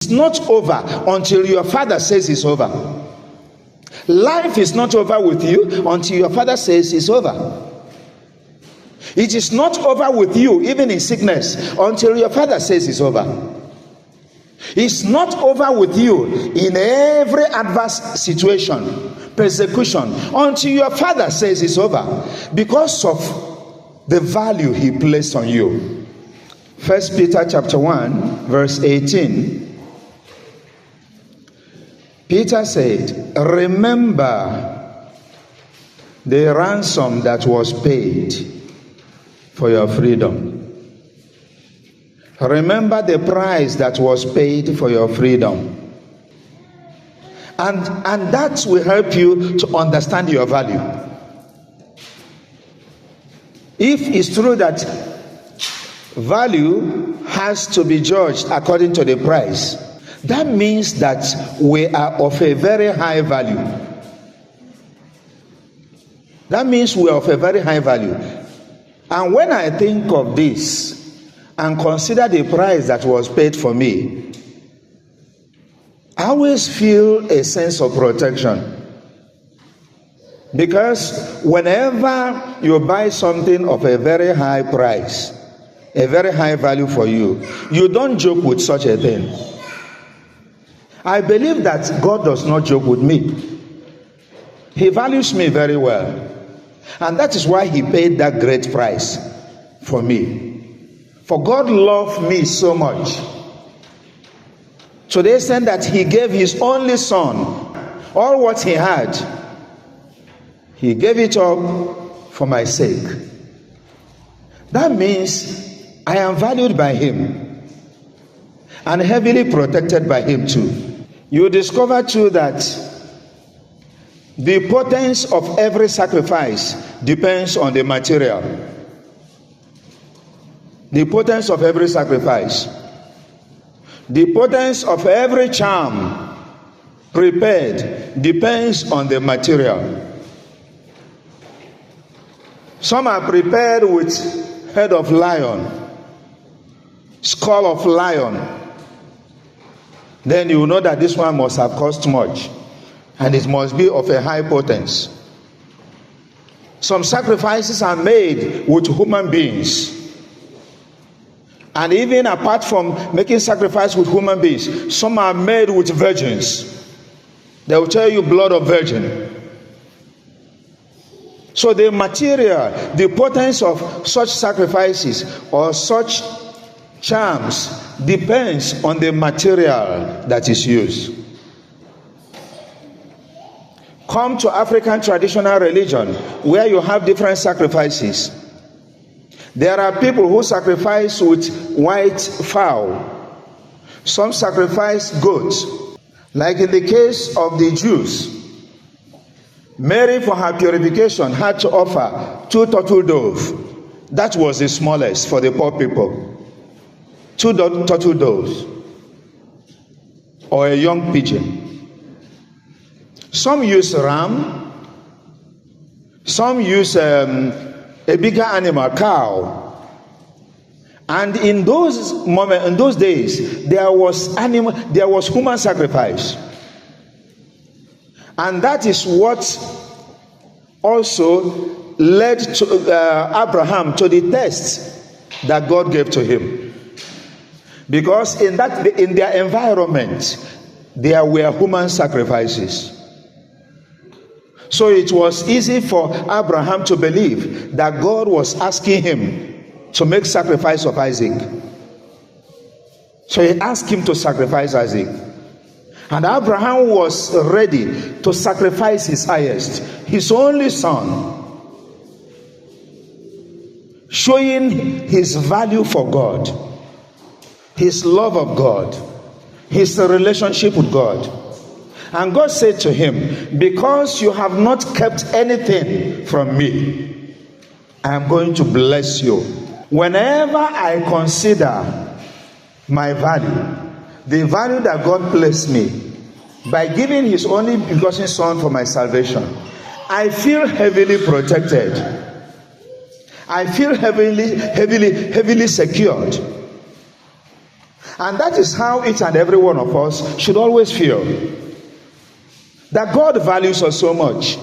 It's not over until your father says it's over. Life is not over with you until your father says it's over. It is not over with you, even in sickness, until your father says it's over. It's not over with you in every adverse situation, persecution, until your father says it's over, because of the value he placed on you. 1 Peter chapter 1, verse 18. Peter said, remember the ransom that was paid for your freedom. Remember the price that was paid for your freedom. And that will help you to understand your value. If it's true that value has to be judged according to the price, that means that we are of a very high value. That means we are of a very high value. And when I think of this and consider the price that was paid for me, I always feel a sense of protection. Because whenever you buy something of a very high price, a very high value for you, you don't joke with such a thing. I believe that God does not joke with me. He values me very well. And that is why he paid that great price for me. For God loved me so much, to the extent that he gave his only son, all what he had, he gave it up for my sake. That means I am valued by him and heavily protected by him too. You discover too that the potency of every sacrifice depends on the material. The potency of every sacrifice, the potency of every charm prepared depends on the material. Some are prepared with head of lion, skull of lion. Then you know that this one must have cost much, and it must be of a high potency. Some sacrifices are made with human beings. And even apart from making sacrifice with human beings, some are made with virgins. They will tell you blood of virgin. So the material, the potency of such sacrifices or such charms depends on the material that is used. Come to African traditional religion where you have different sacrifices. There are people who sacrifice with white fowl. Some sacrifice goats. Like in the case of the Jews, Mary for her purification had to offer 2 turtle doves. That was the smallest for the poor people. 2 turtle doves or a young pigeon. Some use ram. Some use a bigger animal, cow. And in those moments, in those days, there was human sacrifice. And that is what also led to Abraham to the test that God gave to him. Because in their environment, there were human sacrifices. So it was easy for Abraham to believe that God was asking him to make sacrifice of Isaac. So he asked him to sacrifice Isaac. And Abraham was ready to sacrifice his highest, his only son, showing his value for God, his love of God, his relationship with God. And God said to him, because you have not kept anything from me, I am going to bless you. Whenever I consider my value, the value that God placed me by giving his only begotten son for my salvation, I feel heavily protected. I feel heavily secured. And that is how each and every one of us should always feel. That God values us so much.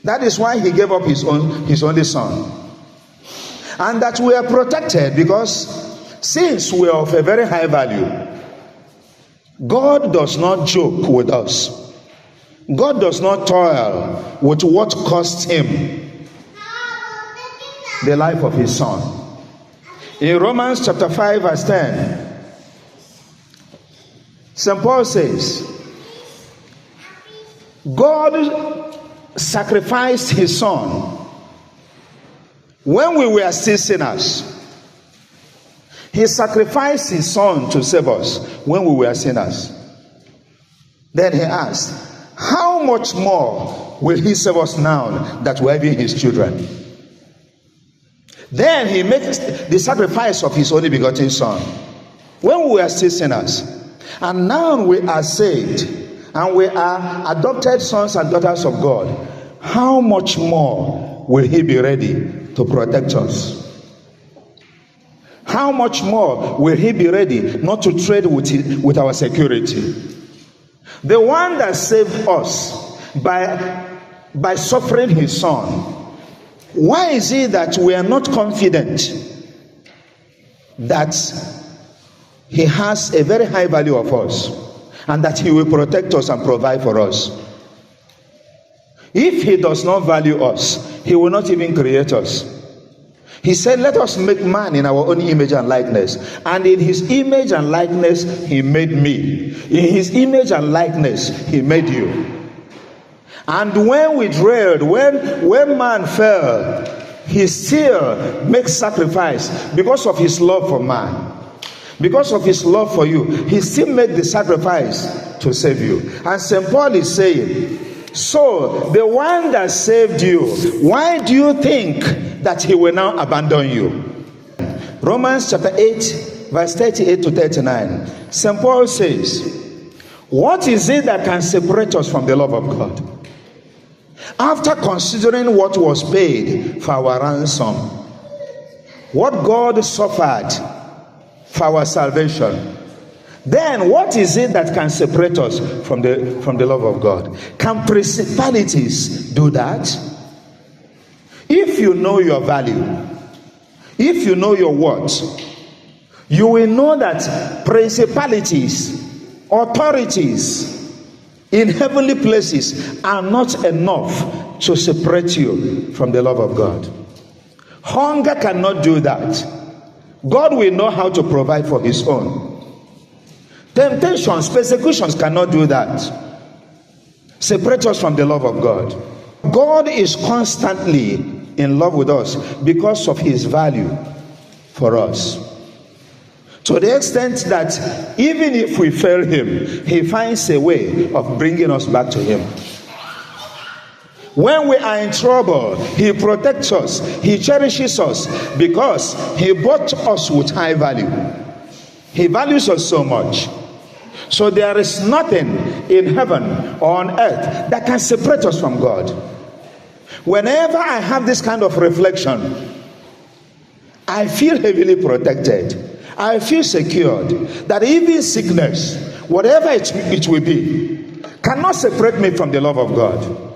That is why he gave up his only son. And that we are protected because since we are of a very high value, God does not joke with us. God does not toil with what cost him the life of his son. In Romans chapter 5 verse 10, St. Paul says, God sacrificed his son when we were still sinners. He sacrificed his son to save us when we were sinners. Then he asked, how much more will he save us now that we are even his children? Then he makes the sacrifice of his only begotten son when we were still sinners. And now we are saved and we are adopted sons and daughters of God. How much more will he be ready to protect us? How much more will he be ready not to trade with our security? The one that saved us by suffering his son, why is it that we are not confident that he has a very high value of us and that he will protect us and provide for us? If he does not value us, he will not even create us. He said, let us make man in our own image and likeness. And in his image and likeness, he made me. In his image and likeness, he made you. And when we dwelled, when man fell, he still makes sacrifice because of his love for man. Because of his love for you, he still made the sacrifice to save you. And St. Paul is saying, so the one that saved you, why do you think that he will now abandon you? Romans chapter 8 verse 38 to 39, St. Paul says, what is it that can separate us from the love of God? After considering what was paid for our ransom, what God suffered for our salvation, then what is it that can separate us from the love of God? Can principalities do that? If you know your value, if you know your worth, you will know that principalities, authorities in heavenly places are not enough to separate you from the love of God. Hunger cannot do that. God will know how to provide for his own. Temptations, persecutions cannot do that. Separate us from the love of God. God is constantly in love with us because of his value for us. To the extent that even if we fail him, he finds a way of bringing us back to him. When we are in trouble, he protects us, he cherishes us because he bought us with high value. He values us so much. So there is nothing in heaven or on earth that can separate us from God. Whenever I have this kind of reflection, I feel heavily protected. I feel secured that even sickness, whatever it will be, cannot separate me from the love of God.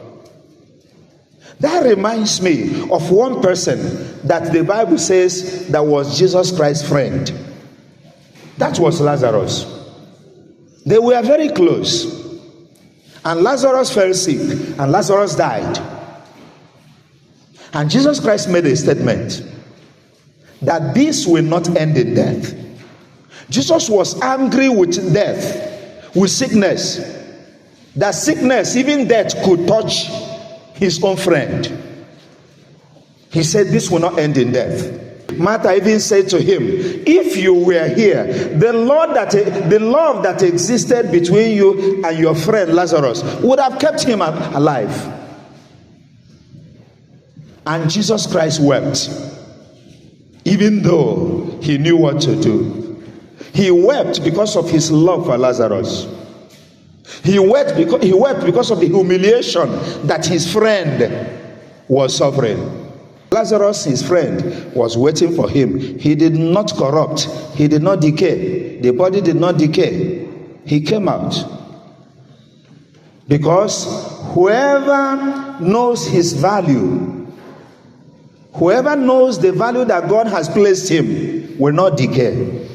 That reminds me of one person that the Bible says that was Jesus Christ's friend. That was Lazarus. They were very close. And Lazarus fell sick and Lazarus died. And Jesus Christ made a statement that this will not end in death. Jesus was angry with death, with sickness. That sickness, even death, could touch his own friend. He said this will not end in death. Martha even said to him, if you were here, the love that existed between you and your friend Lazarus would have kept him alive. And Jesus Christ wept, even though he knew what to do. He wept because of his love for Lazarus. He wept because of the humiliation that his friend was suffering. Lazarus, his friend, was waiting for him. He did not corrupt. He did not decay. The body did not decay. He came out. Because whoever knows his value, whoever knows the value that God has placed him, will not decay.